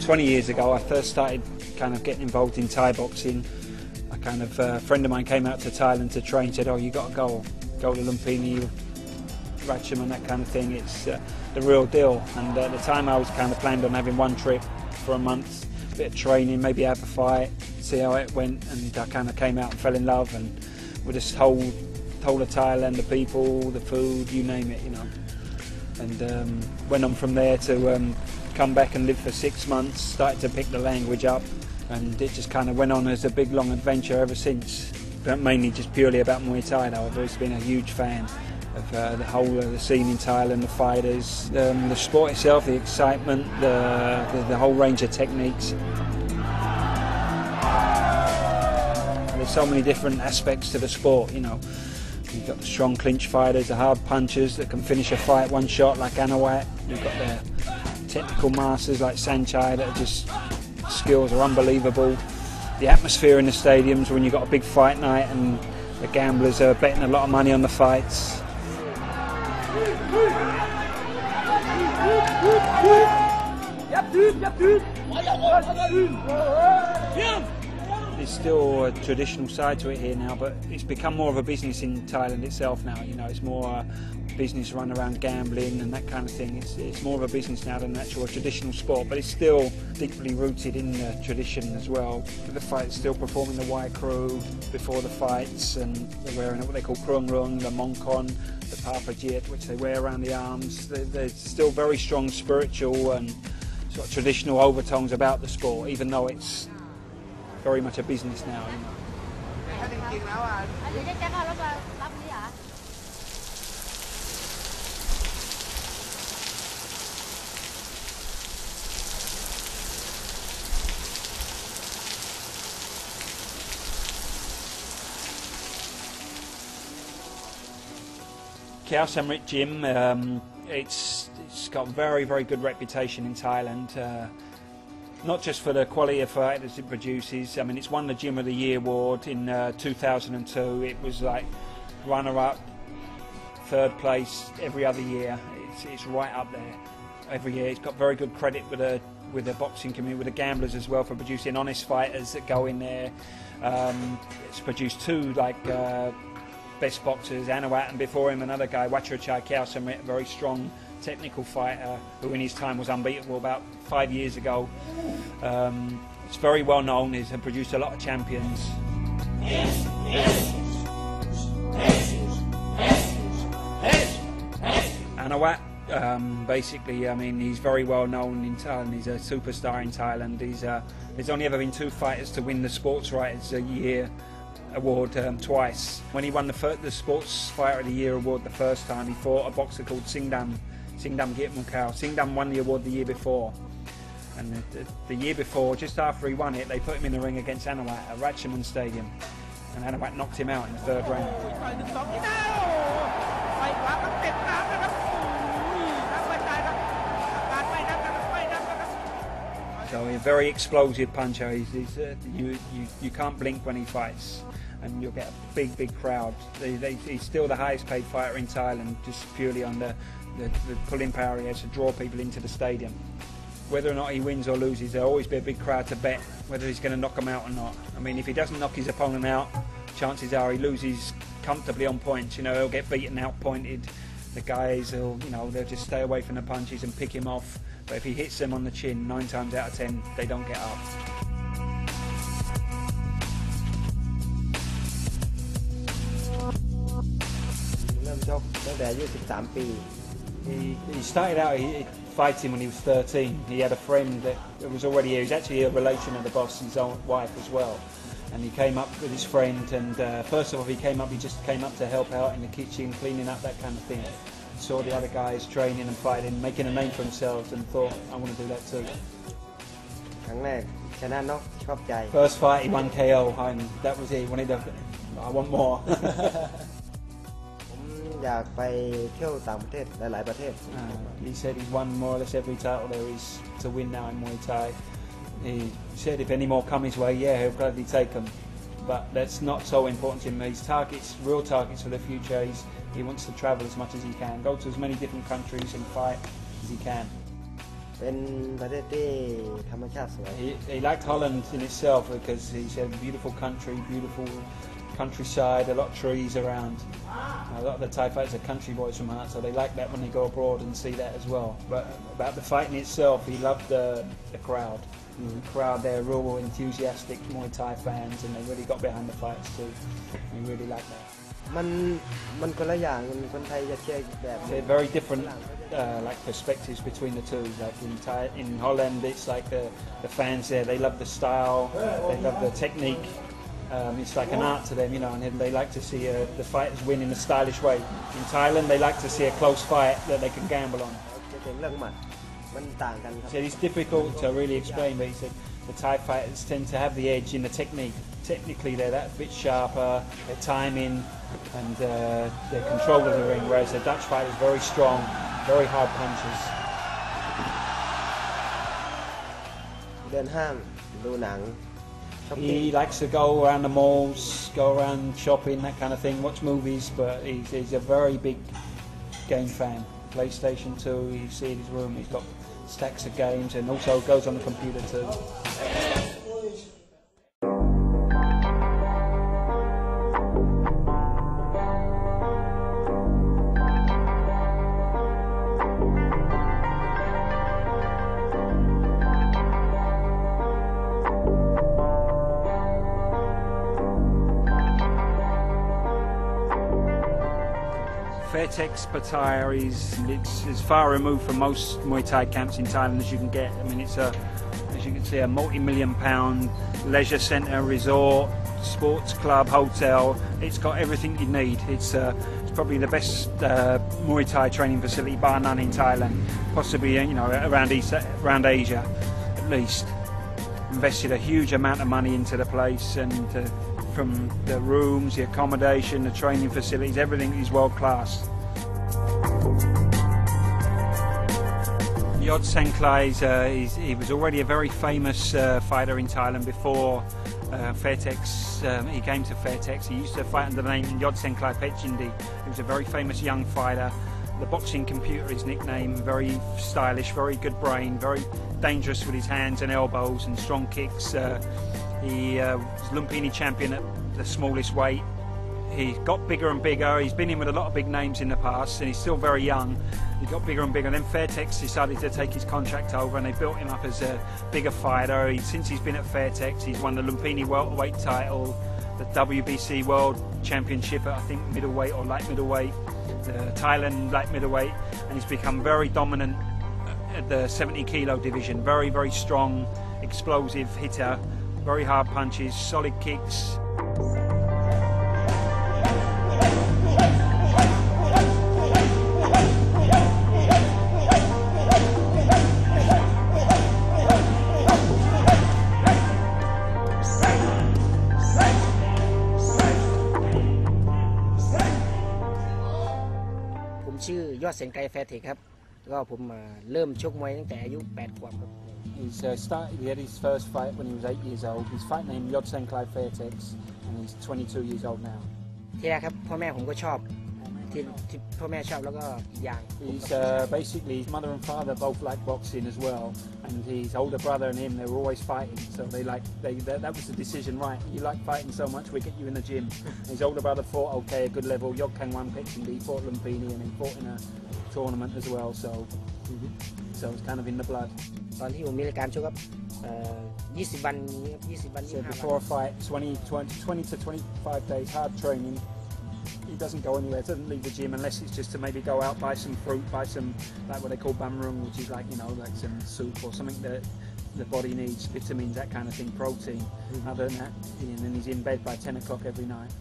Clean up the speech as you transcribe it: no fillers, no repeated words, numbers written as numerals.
"20 years ago, I first started kind of getting involved in Thai boxing. A friend of mine came out to Thailand to train, said, "Oh, you got to go to Lumpini, Ratchaman, that kind of thing. It's the real deal." And at the time, I was kind of planned on having one trip for a month, a bit of training, maybe have a fight, see how it went. And I kind of came out and fell in love, and with this whole of Thailand, the people, the food, you name it, you know. And went on from there to come back and live for 6 months, started to pick the language up, and it just kind of went on as a big long adventure ever since. But mainly just purely about Muay Thai though. I've always been a huge fan of the whole of the scene in Thailand, the fighters, the sport itself, the excitement, the whole range of techniques. There's so many different aspects to the sport, you know. You've got the strong clinch fighters, the hard punchers that can finish a fight one shot like Anawat. You've got the technical masters like Sanchai that are just, skills are unbelievable. The atmosphere in the stadiums when you've got a big fight night and the gamblers are betting a lot of money on the fights. There's still a traditional side to it here now, but it's become more of a business in Thailand itself now. You know, it's more business run around gambling and that kind of thing. It's more of a business now than an actual traditional sport, but it's still deeply rooted in the tradition as well. The fighters still performing the white crew before the fights, and they're wearing what they call krung rung, the mongkon, the papajit, which they wear around the arms. There's still very strong spiritual and sort of traditional overtones about the sport, even though it's very much a business now. You know. Kaewsamrit gym, it's got a very good reputation in Thailand. Not just for the quality of fighters it produces. I mean, it's won the Gym of the Year award in 2002. It was like runner-up, third place every other year. It's right up there every year. It's got very good credit with the boxing community, with the gamblers as well, for producing honest fighters that go in there. It's produced two best boxers, Anawat, and before him another guy, Wachachai Kaewsamrit, a very strong technical fighter who in his time was unbeatable about 5 years ago. It's very well known. He's produced a lot of champions. Anawat, basically, I mean, he's very well known in Thailand. He's a superstar in Thailand. There's only ever been 2 fighters to win the Sports Writers a Year award twice. When he won the Sports Fighter of the Year award the first time, he fought a boxer called Singdam Gietmunkau. Singdam won the award the year before, and the year before, just after he won it, they put him in the ring against Anawat at Ratchaman Stadium, and Anawat knocked him out in the 3rd round. So he's a very explosive puncher. You can't blink when he fights, and you'll get a big crowd. He's still the highest paid fighter in Thailand, just purely on the pulling power he has to draw people into the stadium. Whether or not he wins or loses, there'll always be a big crowd to bet whether he's going to knock him out or not. I mean, if he doesn't knock his opponent out, chances are he loses comfortably on points. You know, he'll get beaten out pointed. The guys will, you know, they'll just stay away from the punches and pick him off. But if he hits them on the chin, 9 times out of 10, they don't get up. He started out fighting when he was 13. He had a friend that was already here. He's actually a relation of the boss, his own wife as well. And he came up with his friend, and first of all, he just came up to help out in the kitchen, cleaning up, that kind of thing. saw the other guys training and fighting, making a name for themselves, and thought, I want to do that too. ครั้งแรกชนะน็อกชอบใจ First fight, he won KO, and that was it. He wanted to, I want more. ผมอยากไปเที่ยวต่างประเทศหลายๆประเทศ He said he's won more or less every title there is to win now in Muay Thai. He said if any more come his way, yeah, he'll gladly take them. But that's not so important to him. His targets, real targets for the future, he wants to travel as much as he can, go to as many different countries and fight as he can. เป็นประเทศที่ธรรมชาติสวย He liked Holland in itself because he said beautiful country, beautiful countryside, a lot of trees around. A lot of the Thai fighters are country boys from heart, so they like that when they go abroad and see that as well. But about the fighting itself, he loved the crowd. The crowd, they're real enthusiastic Muay Thai fans, and they really got behind the fights too. He really liked that. มันคนละอย่างคนไทยจะเชียร์แบบ They're very different like perspectives between the two. Like in Holland, it's like the fans there, they love the style, they love the technique. It's like an art to them, you know, and they like to see the fighters win in a stylish way. In Thailand, they like to see a close fight that they can gamble on. เรื่องหมัดมันต่างกันครับ He said it's difficult to really explain, but he said the Thai fighters tend to have the edge in the technique. Technically, they're that bit sharper, their timing, and their control of the ring, whereas the Dutch fighter is very strong, very hard punches. เดินห้างดูหนัง He likes to go around the malls, go around shopping, that kind of thing, watch movies, but he's a very big game fan. PlayStation 2, you see in his room, he's got stacks of games, and also goes on the computer too. Fairtex Pattaya is far removed from most Muay Thai camps in Thailand as you can get. I mean, it's as you can see, a multi-million-pound leisure centre, resort, sports club, hotel. It's got everything you need. It's probably the best Muay Thai training facility, bar none, in Thailand. Possibly, you know, around Asia, at least. Invested a huge amount of money into the place, and from the rooms, the accommodation, the training facilities, everything is world class. Yod Sanklai, he was already a very famous fighter in Thailand before Fairtex. He came to Fairtex. He used to fight under the name Yod Sanklai Petchindi. He was a very famous young fighter. The boxing computer, his nickname, very stylish, very good brain, very dangerous with his hands and elbows and strong kicks. He was Lumpini champion at the smallest weight. He got bigger and bigger. He's been in with a lot of big names in the past, and he's still very young. He got bigger and bigger. And then Fairtex decided to take his contract over, and they built him up as a bigger fighter. Since he's been at Fairtex, he's won the Lumpini welterweight title, the WBC World Championship at, I think, middleweight or light middleweight, the Thailand light middleweight, and he's become very dominant at the 70 kilo division. Very, very strong, explosive hitter, very hard punches, solid kicks.ผมชื่อยอดเสียงไกลแฟร์เทคครับก็ผมเริ่มชกมวยตั้งแต่อายุ8 ขวบครับ He had his first fight when he was 8 years old. His fight name Yod Sanklai Fairtex, and he's 22 years old now. ที่แรกครับพ่อแม่ผมก็ชอบที่พ่อแม่ชอบแล้วก็อีกอย่าง He's basically his mother and father both like boxing as well, and his older brother and him, they were always fighting. So that was the decision, right? You like fighting so much, we get you in the gym. His older brother fought okay, a good level. Yod Kaewsamrit Petchindi, he fought Lumpini, and he fought in a tournament as well. So it's kind of in the blood. ตอนที่ผมมีรายการชกครับ20 วัน So before a fight, 20 to 25 days hard training. He doesn't go anywhere, doesn't leave the gym unless it's just to maybe go out, buy some fruit, buy some, like what they call bamrung, which is like, you know, like some soup or something that the body needs, vitamins, that kind of thing, protein. Other than that, and then he's in bed by 10 o'clock every night.